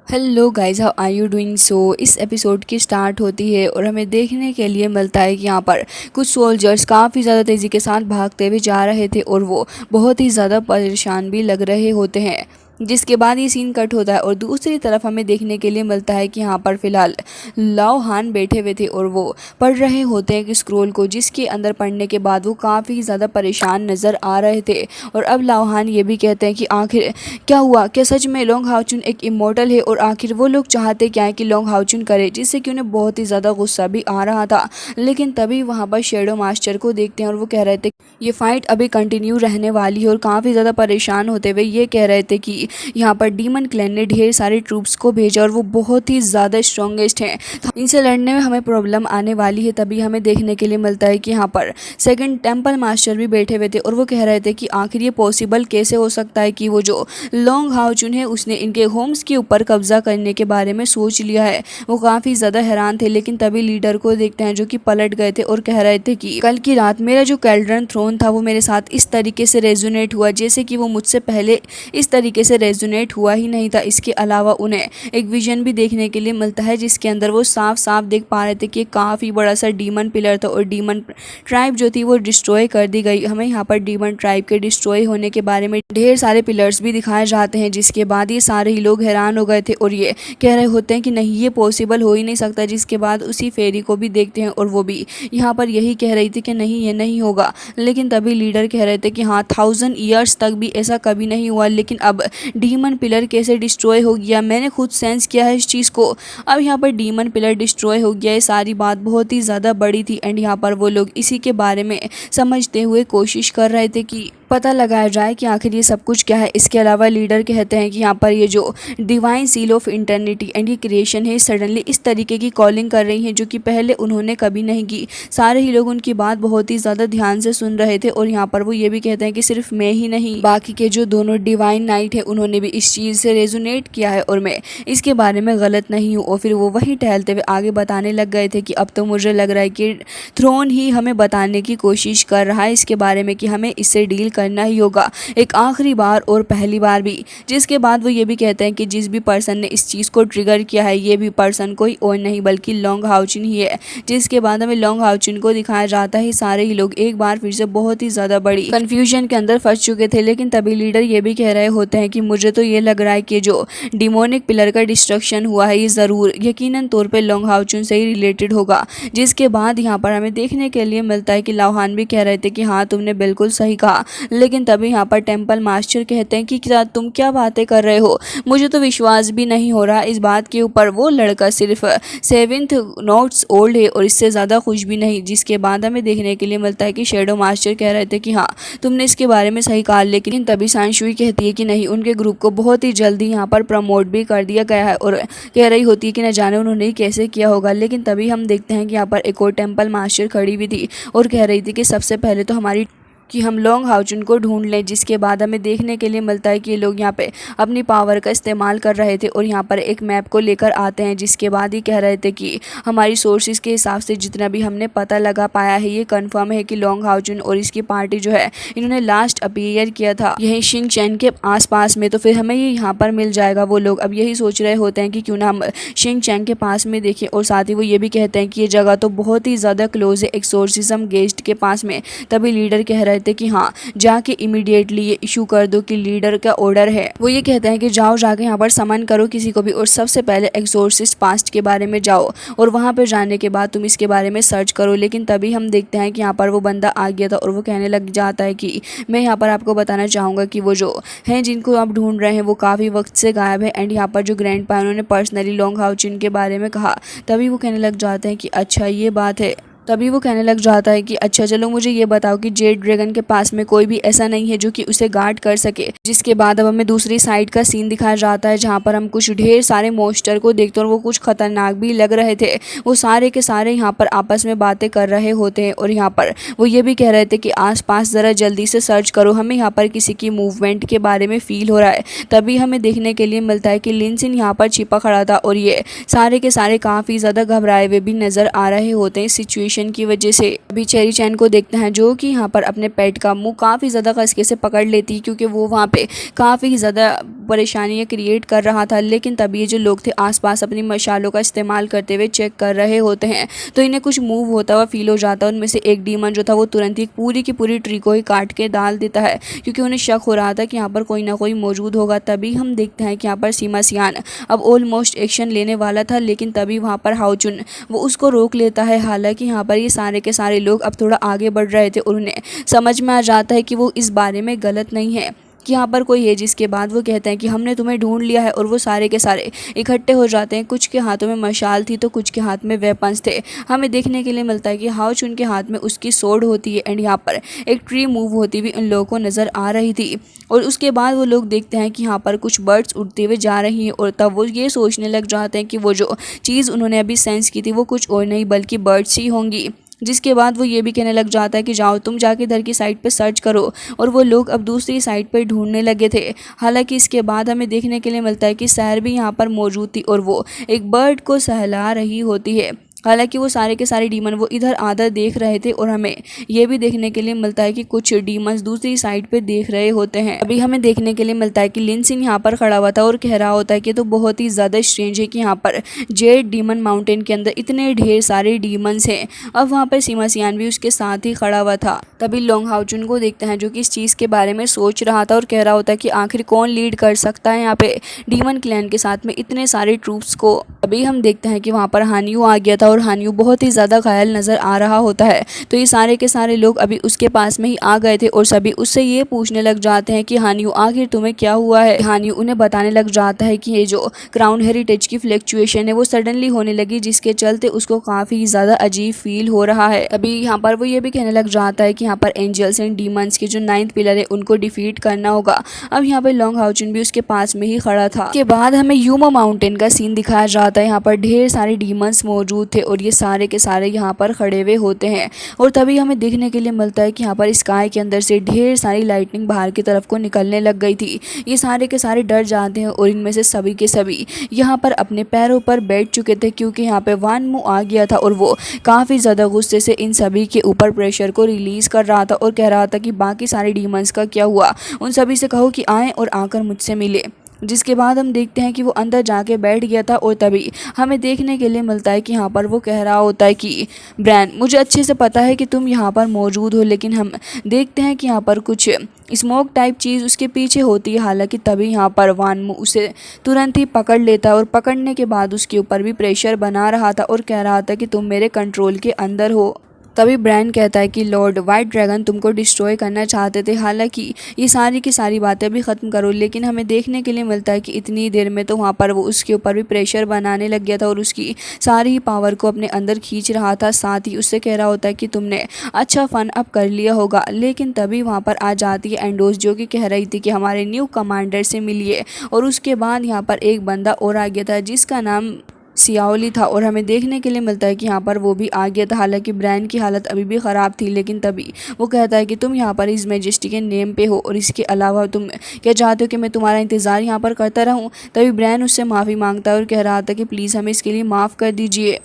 Hello guys, how are you doing. इस episode की start होती है और हमें देखने के लिए मिलता है कि यहाँ पर कुछ सोल्जर्स काफ़ी ज़्यादा तेज़ी के साथ भागते हुए जा रहे थे और वो बहुत ही ज़्यादा परेशान भी लग रहे होते हैं। जिसके बाद ये सीन कट होता है और दूसरी तरफ हमें देखने के लिए मिलता है कि यहाँ पर फ़िलहाल लाओ हान बैठे हुए थे और वो पढ़ रहे होते हैं कि स्क्रोल को, जिसके अंदर पढ़ने के बाद वो काफ़ी ज़्यादा परेशान नज़र आ रहे थे। और अब लाओ हान ये भी कहते हैं कि आखिर क्या हुआ, क्या सच में लोंग हाओचुन एक इमोर्टल है और आखिर वो लोग चाहते क्या है कि लोंग हाओचुन करे, जिससे कि उन्हें बहुत ही ज़्यादा गुस्सा भी आ रहा था। लेकिन तभी वहाँ पर शेडो मास्टर को देखते हैं और वो कह रहे थे ये फाइट अभी कंटिन्यू रहने वाली है और काफ़ी ज़्यादा परेशान होते हुए ये कह रहे थे कि यहाँ पर डीमन क्लैन ने ढेर सारे ट्रूप्स को भेजा और वो बहुत ही ज़्यादा स्ट्रॉन्गेस्ट हैं, तो इनसे लड़ने में हमें प्रॉब्लम आने वाली है। तभी हमें देखने के लिए मिलता है कि यहाँ पर सेकंड टेम्पल मास्टर भी बैठे हुए थे और वो कह रहे थे कि आखिर ये पॉसिबल कैसे हो सकता है कि वो जो लोंग हाओचुन है उसने इनके होम्स के ऊपर कब्जा करने के बारे में सोच लिया है। वो काफ़ी ज़्यादा हैरान थे, लेकिन तभी लीडर को देखते हैं जो कि पलट गए थे और कह रहे थे कि कल की रात मेरा जो कैल्ड्रन थ्रोन था वो मेरे साथ इस तरीके से रेजोनेट हुआ जैसे कि वो मुझसे पहले इस तरीके से रेजोनेट हुआ ही नहीं था। इसके अलावा उन्हें एक विजन भी देखने के लिए मिलता है जिसके अंदर वो साफ साफ देख पा रहे थे कि काफ़ी बड़ा सा डीमन पिलर था और डीमन ट्राइब जो थी वो डिस्ट्रॉय कर दी गई। हमें यहाँ पर डीमन ट्राइब के डिस्ट्रॉय होने के बारे में ढेर सारे पिलर्स भी दिखाए जाते हैं, जिसके बाद ये सारे ही लोग हैरान हो गए थे और ये कह रहे होते हैं कि नहीं, ये पॉसिबल हो ही नहीं सकता। जिसके बाद उसी फेरी को भी देखते हैं और वो भी यहाँ पर यही कह रही थी कि नहीं, ये नहीं होगा। लेकिन तभी लीडर कह रहे थे कि हाँ, 1000 ईयर्स तक भी ऐसा कभी नहीं हुआ, लेकिन अब डीमन पिलर कैसे डिस्ट्रॉय हो गया, मैंने खुद सेंस किया है इस चीज़ को। अब यहाँ पर डीमन पिलर डिस्ट्रॉय हो गया, ये सारी बात बहुत ही ज़्यादा बड़ी थी एंड यहाँ पर वो लोग इसी के बारे में समझते हुए कोशिश कर रहे थे कि पता लगाया जाए कि आखिर ये सब कुछ क्या है। इसके अलावा लीडर कहते हैं कि यहाँ पर ये जो डिवाइन सील ऑफ इंटर्निटी एंड ये क्रिएशन है सडनली इस तरीके की कॉलिंग कर रही है जो कि पहले उन्होंने कभी नहीं की। सारे ही लोग उनकी बात बहुत ही ज़्यादा ध्यान से सुन रहे थे और यहाँ पर वो ये भी कहते हैं कि सिर्फ मैं ही नहीं, बाकी के जो दोनों डिवाइन नाइट है उन्होंने भी इस चीज़ से रेजोनेट किया है और मैं इसके बारे में गलत नहीं हूँ। और फिर वो वहीं टहलते हुए आगे बताने लग गए थे कि अब तो मुझे लग रहा है कि थ्रोन ही हमें बताने की कोशिश कर रहा है इसके बारे में कि हमें इससे डील करना ही होगा एक आखिरी बार और पहली बार भी। जिसके बाद वो ये भी कहते हैं कि जिस भी पर्सन ने इस चीज़ को ट्रिगर किया है ये भी पर्सन कोई और नहीं बल्कि लोंग हाओचुन ही है। जिसके बाद हमें लोंग हाओचुन को दिखाया जाता है। सारे ही लोग एक बार फिर से बहुत ही ज़्यादा बड़ी कन्फ्यूजन के अंदर फंस चुके थे, लेकिन तभी लीडर ये भी कह रहे होते हैं कि मुझे तो ये लग रहा है कि जो डिमोनिक पिलर का डिस्ट्रक्शन हुआ है ये ज़रूर यकीनन तौर पर लोंग हाओचुन से ही रिलेटेड होगा। जिसके बाद यहाँ पर हमें देखने के लिए मिलता है कि लाओहान भी कह रहे थे कि हाँ, तुमने बिल्कुल सही कहा। लेकिन तभी यहाँ पर टेम्पल मास्टर कहते हैं कि तुम क्या बातें कर रहे हो, मुझे तो विश्वास भी नहीं हो रहा इस बात के ऊपर। वो लड़का सिर्फ 7th नोट्स ओल्ड है और इससे ज़्यादा कुछ भी नहीं। जिसके बाद हमें देखने के लिए मिलता है कि शेडो मास्टर कह रहे थे कि हाँ, तुमने इसके बारे में सही कहा। लेकिन तभी सांशुई कहती है कि नहीं, उनके ग्रुप को बहुत ही जल्दी यहाँ पर प्रमोट भी कर दिया गया है और कह रही होती है कि न जाने उन्होंने कैसे किया होगा। लेकिन तभी हम देखते हैं कि यहाँ पर एक और टेम्पल मास्टर खड़ी हुई थी और कह रही थी कि सबसे पहले तो हमारी कि हम लोंग हाओचुन को ढूंढ लें। जिसके बाद हमें देखने के लिए मिलता है कि ये लोग यहाँ पे अपनी पावर का इस्तेमाल कर रहे थे और यहाँ पर एक मैप को लेकर आते हैं। जिसके बाद ही कह रहे थे कि हमारी सोर्सेज के हिसाब से जितना भी हमने पता लगा पाया है ये कंफर्म है कि लोंग हाओचुन और इसकी पार्टी जो है इन्होंने लास्ट अपीयर किया था यही शिंग चैन के आसपास में, तो फिर हमें ये यहाँ पर मिल जाएगा। वो लोग अब यही सोच रहे होते हैं कि क्यों ना हम शिंग चैन के पास में देखें और साथ ही वो ये भी कहते हैं कि ये जगह तो बहुत ही ज़्यादा क्लोज है एक्सोर्सिज्म गेस्ट के पास में। तभी लीडर कह रहे थे कि हाँ, जाके इमीडिएटली ये इशू कर दो कि लीडर का ऑर्डर है। वो ये कहते हैं कि जाओ जाके यहाँ पर समन करो किसी को भी और सबसे पहले एक्सोर्सिस्ट पास्ट के बारे में जाओ और वहाँ पर जाने के बाद तुम इसके बारे में सर्च करो। लेकिन तभी हम देखते हैं कि यहाँ पर वो बंदा आ गया था और वो कहने लग जाता है कि मैं यहाँ पर आपको बताना चाहूँगा कि वो जो हैं जिनको आप ढूंढ रहे हैं वो काफ़ी वक्त से गायब है। एंड यहाँ पर जो ग्रैंड पा उन्होंने पर्सनली लोंग हाओचुन के बारे में कहा। तभी वो कहने लग जाते हैं कि अच्छा ये बात है। तभी वो कहने लग जाता है कि अच्छा चलो मुझे ये बताओ कि जेड ड्रैगन के पास में कोई भी ऐसा नहीं है जो कि उसे गार्ड कर सके। जिसके बाद अब हमें दूसरी साइड का सीन दिखाया जाता है जहाँ पर हम कुछ ढेर सारे मोस्टर को देखते हैं और वो कुछ खतरनाक भी लग रहे थे। वो सारे के सारे यहाँ पर आपस में बातें कर रहे होते हैं और यहाँ पर वो ये भी कह रहे थे कि आसपास ज़रा जल्दी से सर्च करो, हमें यहाँ पर किसी की मूवमेंट के बारे में फील हो रहा है। तभी हमें देखने के लिए मिलता है कि लिनसिन यहाँ पर छिपा खड़ा था और ये सारे के सारे काफ़ी ज़्यादा घबराए हुए भी नज़र आ रहे होते हैं इस सिचुएशन कंडीशन की वजह से अभी चेरी चैन को देखते हैं जो कि यहाँ पर अपने पेट का मुंह काफ़ी ज़्यादा कसके से पकड़ लेती है, क्योंकि वो वहाँ पे काफ़ी ज़्यादा परेशानियाँ क्रिएट कर रहा था। लेकिन तभी ये जो लोग थे आसपास अपनी मशालों का इस्तेमाल करते हुए चेक कर रहे होते हैं, तो इन्हें कुछ मूव होता हुआ फील हो जाता है। उनमें से एक डीमन जो था वो तुरंत ही पूरी की पूरी ट्री को ही काट के डाल देता है, क्योंकि उन्हें शक हो रहा था कि यहाँ पर कोई ना कोई मौजूद होगा। तभी हम देखते हैं कि यहाँ पर सीमा सियान अब ऑलमोस्ट एक्शन लेने वाला था, लेकिन तभी वहाँ पर हाओचुन वो उसको रोक लेता है। हालांकि यहाँ पर ये सारे के सारे लोग अब थोड़ा आगे बढ़ रहे थे और उन्हें समझ में आ जाता है कि वो इस बारे में गलत नहीं है कि यहाँ पर कोई है। जिसके बाद वो कहते हैं कि हमने तुम्हें ढूंढ लिया है, और वो सारे के सारे इकट्ठे हो जाते हैं। कुछ के हाथों में मशाल थी तो कुछ के हाथ में वेपन्स थे। हमें देखने के लिए मिलता है कि हाओचुन के हाथ में उसकी सोर्ड होती है एंड यहाँ पर एक ट्री मूव होती हुई उन लोगों को नज़र आ रही थी। और उसके बाद वो लोग देखते हैं कि यहाँ पर कुछ बर्ड्स उड़ते हुए जा रही हैं, और तब वो ये सोचने लग जाते हैं कि वो जो चीज़ उन्होंने अभी सेंस की थी वो कुछ और नहीं बल्कि बर्ड्स ही होंगी। जिसके बाद वो ये भी कहने लग जाता है कि जाओ तुम जाके इधर की साइड पे सर्च करो, और वो लोग अब दूसरी साइड पे ढूंढने लगे थे। हालांकि इसके बाद हमें देखने के लिए मिलता है कि सैर भी यहाँ पर मौजूद थी और वो एक बर्ड को सहला रही होती है। हालांकि वो सारे के सारे डीमन वो इधर आधा देख रहे थे, और हमें ये भी देखने के लिए मिलता है कि कुछ डीमंस दूसरी साइड पे देख रहे होते हैं। अभी हमें देखने के लिए मिलता है कि लिनसिन यहाँ पर खड़ा हुआ था और कह रहा होता है कि तो बहुत ही ज़्यादा स्ट्रेंज है कि यहाँ पर जेड डीमन माउंटेन के अंदर इतने ढेर सारे डीमंस हैं। अब वहाँ पर सीमा सियान भी उसके साथ ही खड़ा हुआ था। तभी लोंग हाओचुन को देखते हैं जो कि इस चीज़ के बारे में सोच रहा था और कह रहा होता है कि आखिर कौन लीड कर सकता है यहाँ पे डीमन क्लैन के साथ में इतने सारे ट्रूप्स को। अभी हम देखते हैं कि वहाँ पर हानियू आ गया था और हानियू बहुत ही ज़्यादा घायल नज़र आ रहा होता है। तो ये सारे के सारे लोग अभी उसके पास में ही आ गए थे और सभी उससे ये पूछने लग जाते हैं कि हानियू आखिर तुम्हें क्या हुआ है। हानियू उन्हें बताने लग जाता है कि ये जो क्राउन हेरिटेज की फ्लक्चुएशन है वो सडनली होने लगी, जिसके चलते उसको काफ़ी ज़्यादा अजीब फील हो रहा है। अभी यहाँ पर वो ये भी कहने लग जाता है कि यहाँ पर एंजल्स एंड डीमंस के जो 9th पिलर है उनको डिफीट करना होगा। अब यहाँ पर लोंग हाओचुन भी उसके पास में ही खड़ा था। उसके बाद हमें यूमो माउंटेन का सीन दिखाया जाता है। यहाँ पर ढेर सारे डीमंस मौजूद थे और ये सारे के सारे यहाँ पर खड़े हुए होते हैं, और तभी हमें देखने के लिए मिलता है कि यहाँ पर स्काई के अंदर से ढेर सारी लाइटनिंग बाहर की तरफ को निकलने लग गई थी। ये सारे के सारे डर जाते हैं और इनमें से सभी के सभी यहाँ पर अपने पैरों पर बैठ चुके थे, क्योंकि यहाँ पे वान मू आ गया था और वो काफ़ी ज़्यादा गुस्से से इन सभी के ऊपर प्रेशर को रिलीज़ कर रहा था और कह रहा था कि बाकी सारे डीमंस का क्या हुआ, उन सभी से कहो कि आएँ और आकर मुझसे मिले। जिसके बाद हम देखते हैं कि वो अंदर जाके बैठ गया था, और तभी हमें देखने के लिए मिलता है कि यहाँ पर वो कह रहा होता है कि ब्रैन, मुझे अच्छे से पता है कि तुम यहाँ पर मौजूद हो, लेकिन हम देखते हैं कि यहाँ पर कुछ स्मोक टाइप चीज़ उसके पीछे होती है। हालांकि तभी यहाँ पर वान मू उसे तुरंत ही पकड़ लेता है और पकड़ने के बाद उसके ऊपर भी प्रेशर बना रहा था और कह रहा था कि तुम मेरे कंट्रोल के अंदर हो। तभी ब्रैन कहता है कि लॉर्ड वाइट ड्रैगन तुमको डिस्ट्रॉय करना चाहते थे, हालांकि ये सारी की सारी बातें भी ख़त्म करो। लेकिन हमें देखने के लिए मिलता है कि इतनी देर में तो वहाँ पर वो उसके ऊपर भी प्रेशर बनाने लग गया था और उसकी सारी ही पावर को अपने अंदर खींच रहा था। साथ ही उससे कह रहा होता है कि तुमने अच्छा फ़न अब कर लिया होगा। लेकिन तभी वहाँ पर आ जाती है एंडोस, जो कि कह रही थी कि हमारे न्यू कमांडर से मिलिए। और उसके बाद यहाँ पर एक बंदा और आ गया था जिसका नाम सियाओली था, और हमें देखने के लिए मिलता है कि यहाँ पर वो भी आ गया था। हालांकि ब्रैन की हालत अभी भी ख़राब थी, लेकिन तभी वो कहता है कि तुम यहाँ पर इस मैजेस्टी के नेम पे हो, और इसके अलावा तुम क्या चाहते हो कि मैं तुम्हारा इंतज़ार यहाँ पर करता रहूँ। तभी ब्रैन उससे माफ़ी मांगता है और कह रहा था कि प्लीज़ हमें इसके लिए माफ़ कर दीजिए।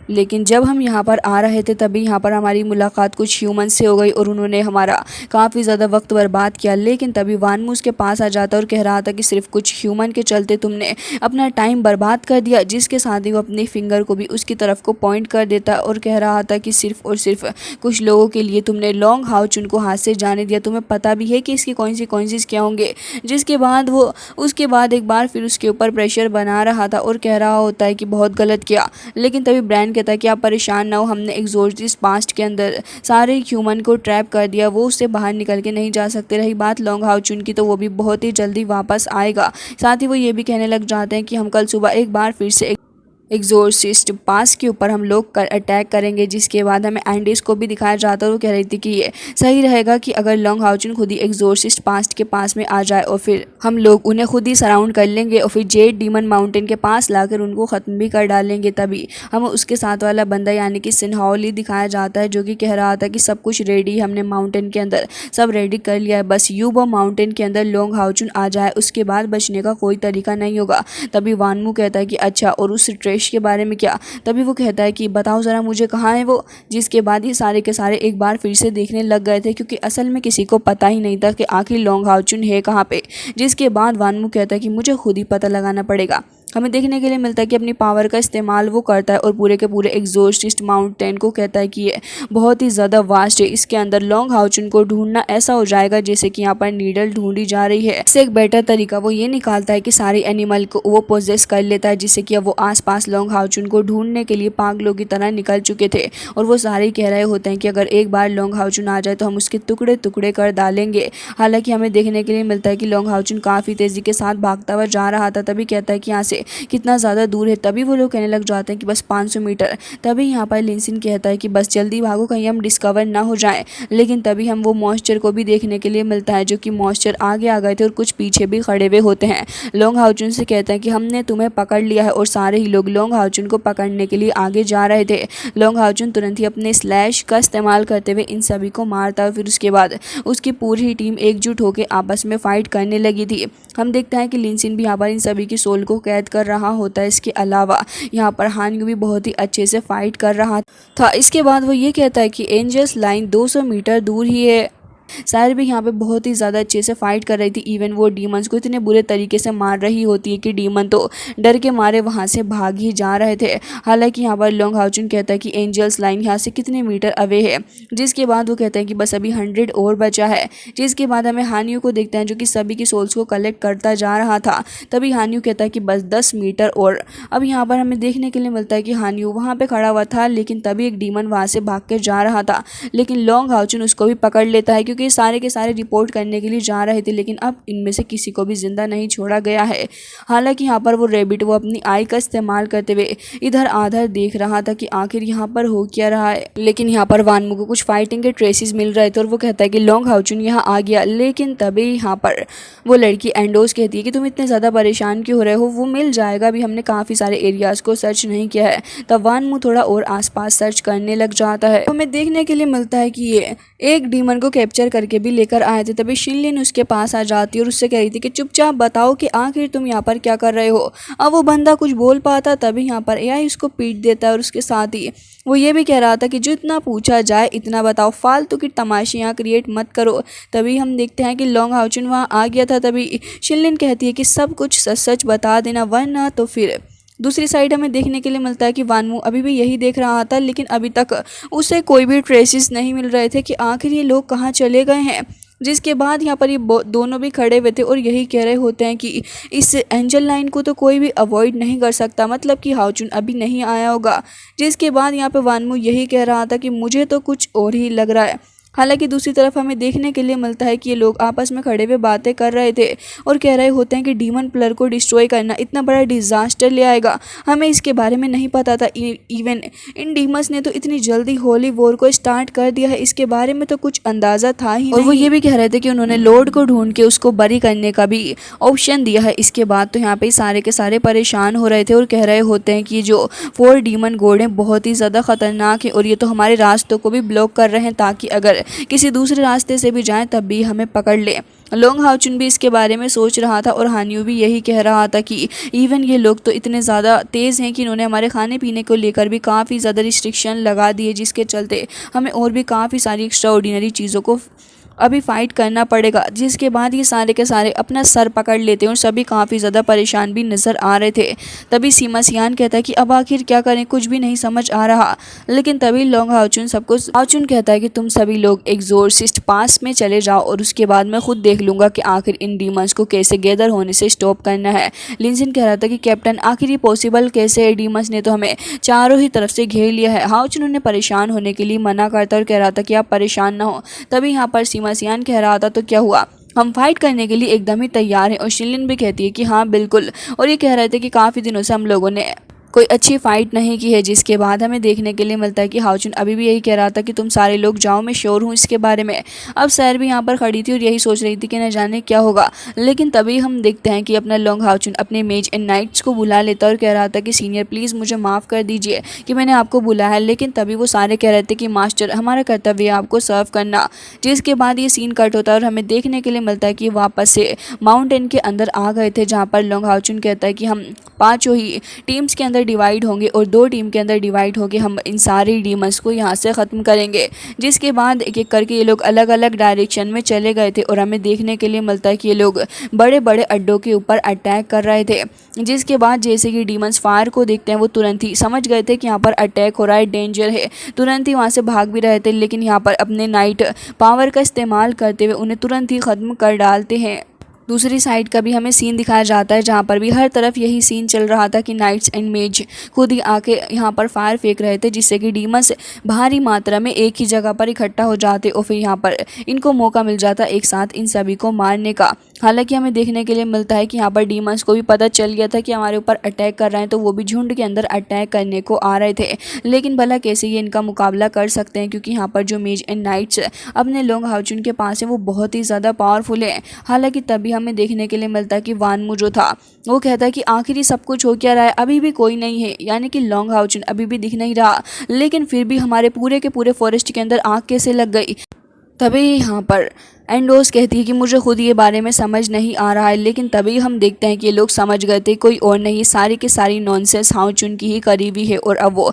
लेकिन जब हम यहाँ पर आ रहे थे तभी यहाँ पर हमारी मुलाकात कुछ ह्यूमन से हो गई और उन्होंने हमारा काफ़ी ज़्यादा वक्त बर्बाद किया। लेकिन तभी वान मू उसके पास आ जाता और कह रहा था कि सिर्फ कुछ ह्यूमन के चलते तुमने अपना टाइम बर्बाद कर दिया। जिसके साथ ही वो अपने फिंगर को भी उसकी तरफ को पॉइंट कर देता और कह रहा था कि सिर्फ और सिर्फ कुछ लोगों के लिए तुमने लोंग हाओचुन को हाथ से जाने दिया। तुम्हें पता भी है कि इसके कॉन्सिक्वेंसेस क्या होंगे। जिसके बाद वो उसके बाद एक बार फिर उसके ऊपर प्रेशर बना रहा था और कह रहा होता है कि बहुत गलत किया। लेकिन तभी ब्रैन कहता है कि आप परेशान ना हो, हमने एग्जॉर्सिस्ट पास्ट के अंदर सारे ह्यूमन को ट्रैप कर दिया, वो उससे बाहर निकल के नहीं जा सकते। रही बात लोंग हाओचुन की तो वो भी बहुत ही जल्दी वापस आएगा। साथ ही वो ये भी कहने लग जाते हैं कि हम कल सुबह एक बार फिर से एग्जॉर्सिस्ट पास के ऊपर हम लोग अटैक करेंगे। जिसके बाद हमें एंडिस को भी दिखाया जाता है और वो कह रही थी कि ये सही रहेगा कि अगर लोंग हाओचुन खुद ही एग्जॉर्सिस्ट पास्ट के पास में आ जाए और फिर हम लोग उन्हें खुद ही सराउंड कर लेंगे और फिर जेड डीमन माउंटेन के पास लाकर उनको ख़त्म भी कर डालेंगे। तभी हमें उसके साथ वाला बंदा यानी कि सिन्हाओली दिखाया जाता है, जो कि कह रहा था कि सब कुछ रेडी, हमने माउंटेन के अंदर सब रेडी कर लिया है, बस यूबो माउंटेन के अंदर लोंग हाओचुन आ जाए, उसके बाद बचने का कोई तरीका नहीं होगा। तभी वान मू कहता है कि अच्छा, और उस लक्ष्य के बारे में क्या। तभी वो कहता है कि बताओ ज़रा मुझे कहाँ है वो। जिसके बाद ये सारे के सारे एक बार फिर से देखने लग गए थे, क्योंकि असल में किसी को पता ही नहीं था कि आखिर लोंग हाओचुन है कहाँ पे। जिसके बाद वानमू कहता है कि मुझे खुद ही पता लगाना पड़ेगा। हमें देखने के लिए मिलता है कि अपनी पावर का इस्तेमाल वो करता है और पूरे के पूरे एग्जॉस्ट माउंटेन को कहता है कि ये बहुत ही ज़्यादा वास्ट है, इसके अंदर लोंग हाओचुन को ढूंढना ऐसा हो जाएगा जैसे कि यहाँ पर नीडल ढूंढी जा रही है। इससे एक बेटर तरीका वो ये निकालता है कि सारे एनिमल को वो पोजेस कर लेता है, जिससे कि अब वो आसपास लोंग हाओचुन को ढूंढने के लिए पागलों की तरह निकल चुके थे। और वो सारे कह रहे होते हैं कि अगर एक बार लोंग हाओचुन आ जाए तो हम उसके टुकड़े टुकड़े कर डालेंगे। हालांकि हमें देखने के लिए मिलता है कि लोंग हाओचुन काफ़ी तेज़ी के साथ भागता हुआ जा रहा था। तभी कहता है कि यहाँ से कितना ज़्यादा दूर है। तभी वो लोग कहने लग जाते हैं कि बस 500 मीटर। तभी यहाँ पर लिनसिन कहता है कि बस जल्दी भागो कहीं हम डिस्कवर ना हो जाएं। लेकिन तभी हम वो मॉन्स्टर को भी देखने के लिए मिलता है, जो कि मॉन्स्टर आगे आ गए थे और कुछ पीछे भी खड़े हुए होते हैं। लोंग हाओचुन से कहते हैं कि हमने तुम्हें पकड़ लिया है, और सारे ही लोग लोंग हाओचुन को पकड़ने के लिए आगे जा रहे थे। लोंग हाओचुन तुरंत ही अपने स्लैश का इस्तेमाल करते हुए इन सभी को मारता है। फिर उसके बाद उसकी पूरी ही टीम एकजुट होकर आपस में फाइट करने लगी थी। हम देखते हैं कि लिनसिन भी यहाँ पर इन सभी की सोल को कैद कर रहा होता है। इसके अलावा यहाँ पर हानयू भी बहुत ही अच्छे से फाइट कर रहा था। इसके बाद वो ये कहता है कि एंजल्स लाइन 200 मीटर दूर ही है। सायर भी यहाँ पे बहुत ही ज़्यादा अच्छे से फाइट कर रही थी। इवन वो डीमंस को इतने बुरे तरीके से मार रही होती है कि डीमन तो डर के मारे वहाँ से भाग ही जा रहे थे। हालांकि यहाँ पर लोंग हाओचुन कहता है कि एंजल्स लाइन यहाँ से कितने मीटर अवे है। जिसके बाद वो कहते हैं कि बस अभी 100 और बचा है। जिसके बाद हमें हानयू को देखते हैं जो कि सभी की सोल्स को कलेक्ट करता जा रहा था। तभी हानयू कहता है कि बस 10 मीटर और। अब यहाँ पर हमें देखने के लिए मिलता है कि हानयू वहाँ पर खड़ा हुआ था, लेकिन तभी एक डीमन वहाँ से भाग के जा रहा था। लेकिन लोंग हाओचुन उसको भी पकड़ लेता है, क्योंकि सारे के सारे रिपोर्ट करने के लिए जा रहे थे। लेकिन अब इनमें से किसी को भी जिंदा नहीं छोड़ा गया है। हालांकि यहाँ पर वो रैबिट वो अपनी आई का इस्तेमाल करते हुए इधर आधर देख रहा था कि आखिर यहाँ पर हो क्या रहा है। लेकिन यहाँ पर वानमू को कुछ फाइटिंग के ट्रेसेस मिल रहे थे और वो कहता है कि लोंग हाओचुन यहाँ आ गया। लेकिन तभी यहाँ पर वो लड़की एंडोस कहती है कि तुम इतने ज़्यादा परेशान क्यों हो रहे हो, वो मिल जाएगा, अभी हमने काफ़ी सारे एरियाज़ को सर्च नहीं किया है। तब वानमू थोड़ा और आसपास सर्च करने लग जाता है। हमें देखने के लिए मिलता है कि ये एक डीमन को कैप्चर करके भी लेकर आए थे। तभी शिनलिन उसके पास आ जाती है और उससे कह रही थी कि चुपचाप बताओ कि आखिर तुम यहाँ पर क्या कर रहे हो। अब वो बंदा कुछ बोल पाता, तभी यहाँ पर एआई उसको पीट देता है और उसके साथ ही वो ये भी कह रहा था कि जितना पूछा जाए इतना बताओ, फालतू की तमाशे यहाँ क्रिएट मत करो। तभी हम देखते हैं कि लोंग हाओचुन वहाँ आ गया था। तभी शिनलिन कहती है कि सब कुछ सच सच बता देना, वरना तो फिर। दूसरी साइड हमें देखने के लिए मिलता है कि वानमू अभी भी यही देख रहा था, लेकिन अभी तक उसे कोई भी ट्रेसेस नहीं मिल रहे थे कि आखिर ये लोग कहाँ चले गए हैं। जिसके बाद यहाँ पर ये दोनों भी खड़े हुए थे और यही कह रहे होते हैं कि इस एंजल लाइन को तो कोई भी अवॉइड नहीं कर सकता, मतलब कि हाओचुन अभी नहीं आया होगा। जिसके बाद यहाँ पे वानमू यही कह रहा था कि मुझे तो कुछ और ही लग रहा है। हालांकि दूसरी तरफ हमें देखने के लिए मिलता है कि ये लोग आपस में खड़े हुए बातें कर रहे थे और कह रहे होते हैं कि डीमन प्लर को डिस्ट्रॉय करना इतना बड़ा डिजास्टर ले आएगा। हमें इसके बारे में नहीं पता था। इवन इन डीमंस ने तो इतनी जल्दी होली वॉर को स्टार्ट कर दिया है, इसके बारे में तो कुछ अंदाज़ा था ही नहीं। और वो ये भी कह रहे थे कि उन्होंने लॉर्ड को ढूंढ के उसको बरी करने का भी ऑप्शन दिया है। इसके बाद तो यहाँ पे सारे के सारे परेशान हो रहे थे और कह रहे होते हैं कि जो 4 डीमन गॉड हैं बहुत ही ज़्यादा खतरनाक है और ये तो हमारे रास्तों को भी ब्लॉक कर रहे हैं, ताकि अगर किसी दूसरे रास्ते से भी जाएं तब भी हमें पकड़ ले। लोंग हाओचुन भी इसके बारे में सोच रहा था और हानयू भी यही कह रहा था कि इवन ये लोग तो इतने ज़्यादा तेज़ हैं कि इन्होंने हमारे खाने पीने को लेकर भी काफ़ी ज़्यादा रिस्ट्रिक्शन लगा दिए, जिसके चलते हमें और भी काफ़ी सारी एक्स्ट्रा ऑर्डिनरी चीज़ों को अभी फाइट करना पड़ेगा। जिसके बाद ये सारे के सारे अपना सर पकड़ लेते हैं और सभी काफ़ी ज़्यादा परेशान भी नज़र आ रहे थे। तभी सीमा सियान कहता है कि अब आखिर क्या करें, कुछ भी नहीं समझ आ रहा। लेकिन तभी लोंग हाओचुन हाओचुन कहता है कि तुम सभी लोग एग्जोर्सिस्ट पास में चले जाओ और उसके बाद मैं खुद देख लूँगा कि आखिर इन डीमंस को कैसे गैदर होने से स्टॉप करना है। लिनसिन कह रहा था कि कैप्टन आखिर ये पॉसिबल कैसे है, डीमंस ने तो हमें चारों ही तरफ से घेर लिया है। हाओचुन उन्हें परेशान होने के लिए मना करता और कह रहा था कि आप परेशान ना हो। तभी यहाँ पर सीमा सियान कह रहा था तो क्या हुआ, हम फाइट करने के लिए एकदम ही तैयार हैं। और शिनलिन भी कहती है कि हाँ बिल्कुल। और ये कह रहे थे कि काफ़ी दिनों से हम लोगों ने कोई अच्छी फाइट नहीं की है। जिसके बाद हमें देखने के लिए मिलता है कि हाओचुन अभी भी यही कह रहा था कि तुम सारे लोग जाओ, मैं श्योर हूँ इसके बारे में। अब सैर भी यहाँ पर खड़ी थी और यही सोच रही थी कि न जाने क्या होगा। लेकिन तभी हम देखते हैं कि अपना लोंग हाओचुन अपने मेज एंड नाइट्स को बुला लेता और कह रहा था कि सीनियर प्लीज़ मुझे माफ़ कर दीजिए कि मैंने आपको बुलाया है। लेकिन तभी वो सारे कह रहे थे कि मास्टर हमारा कर्तव्य है आपको सर्व करना। जिसके बाद ये सीन कट होता है और हमें देखने के लिए मिलता है कि वापस से माउंटेन के अंदर आ गए थे, जहाँ पर लोंग हाओचुन कहता है कि हम पाँचों ही टीम्स के अंदर अंदर डिवाइड होंगे और 2 टीम के अंदर डिवाइड होकर हम इन सारे डीमंस को यहाँ से ख़त्म करेंगे। जिसके बाद एक एक करके ये लोग अलग अलग डायरेक्शन में चले गए थे और हमें देखने के लिए मिलता है कि ये लोग बड़े बड़े अड्डों के ऊपर अटैक कर रहे थे। जिसके बाद जैसे कि डीमंस फायर को देखते हैं वो तुरंत ही समझ गए थे कि यहाँ पर अटैक हो रहा है, डेंजर है। तुरंत ही वहाँ से भाग भी रहे थे, लेकिन यहाँ पर अपने नाइट पावर का इस्तेमाल करते हुए उन्हें तुरंत ही ख़त्म कर डालते हैं। दूसरी साइड का भी हमें सीन दिखाया जाता है जहाँ पर भी हर तरफ यही सीन चल रहा था कि नाइट्स एंड मेज खुद ही आके यहाँ पर फायर फेंक रहे थे, जिससे कि डीमंस भारी मात्रा में एक ही जगह पर इकट्ठा हो जाते और फिर यहाँ पर इनको मौका मिल जाता एक साथ इन सभी को मारने का। हालांकि हमें देखने के लिए मिलता है कि यहाँ पर डीमंस को भी पता चल गया था कि हमारे ऊपर अटैक कर रहे हैं, तो वो भी झुंड के अंदर अटैक करने को आ रहे थे। लेकिन भला कैसे ये इनका मुकाबला कर सकते हैं, क्योंकि यहाँ पर जो मेज एंड नाइट्स अपने लॉन्ग हाउचुन के पास है वो बहुत ही ज़्यादा पावरफुल है। हालांकि तभी हमें देखने के लिए मिलता है कि वानमू जो था वो कहता है कि आखिर ही सब कुछ हो क्या रहा है, अभी भी कोई नहीं है, यानी कि लॉन्ग हाउचुन अभी भी दिख नहीं रहा, लेकिन फिर भी हमारे पूरे के पूरे फॉरेस्ट के अंदर आग कैसे लग गई। तभी यहाँ पर एंडोस कहती है कि मुझे खुद ये बारे में समझ नहीं आ रहा है, लेकिन तभी हम देखते हैं कि ये लोग समझ गए थे कोई और नहीं, सारी की सारी नॉनसेंस हाउचुन की ही करीबी है। और अब वो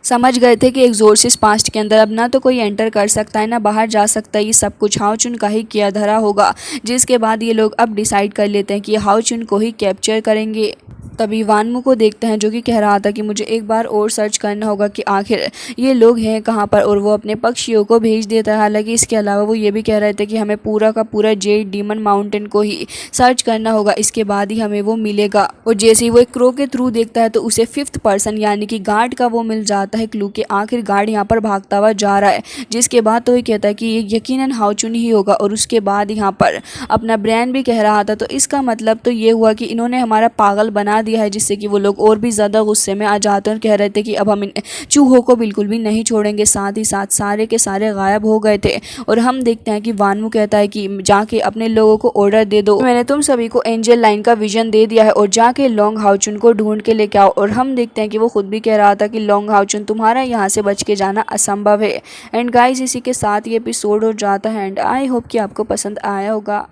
समझ गए थे कि एक्सोर्सिस्ट पास्ट के अंदर अब ना तो कोई एंटर कर सकता है ना बाहर जा सकता है, ये सब कुछ हाउचुन का ही किया धरा होगा। जिसके बाद ये लोग अब डिसाइड कर लेते हैं कि हाउचुन को ही कैप्चर करेंगे। तभी वानमू को देखते हैं जो कि कह रहा था कि मुझे एक बार और सर्च करना होगा कि आखिर ये लोग हैं कहाँ पर, और वो अपने पक्षियों को भेज देता है। हालांकि इसके अलावा वो ये भी कह रहे थे कि हमें पूरा का पूरा जेड डीमन माउंटेन को ही सर्च करना होगा, इसके बाद ही हमें वो मिलेगा। और जैसे ही वो एक क्रो के थ्रू देखता है तो उसे 5th पर्सन यानी कि गार्ड का वो मिल जाता है क्लू के आखिर गार्ड यहाँ पर भागता हुआ जा रहा है। जिसके बाद तो ये कहता है कि ये यकीनन हाउचुन ही होगा। और उसके बाद यहाँ पर अपना ब्रेन भी कह रहा था, तो इसका मतलब तो ये हुआ कि इन्होंने हमारा पागल बना दिया है, जिससे कि वो लोग और भी ज़्यादा गुस्से में आ जाते हैं और कह रहे थे कि अब हम इन चूहों को बिल्कुल भी नहीं छोड़ेंगे। साथ ही साथ सारे के सारे गायब हो गए थे। और हम देखते हैं कि वानमू कहता है कि जाके अपने लोगों को ऑर्डर दे दो, मैंने तुम सभी को एंजल लाइन का विजन दे दिया है और जाके लॉन्ग हाउचुन को ढूंढ के लेके आओ। और हम देखते हैं कि वो खुद भी कह रहा था कि लॉन्ग हाउचुन तुम्हारा यहाँ से बच के जाना असंभव है। एंड गाइस इसी के साथ ये एपिसोड हो जाता है एंड आई होप कि आपको पसंद आया होगा।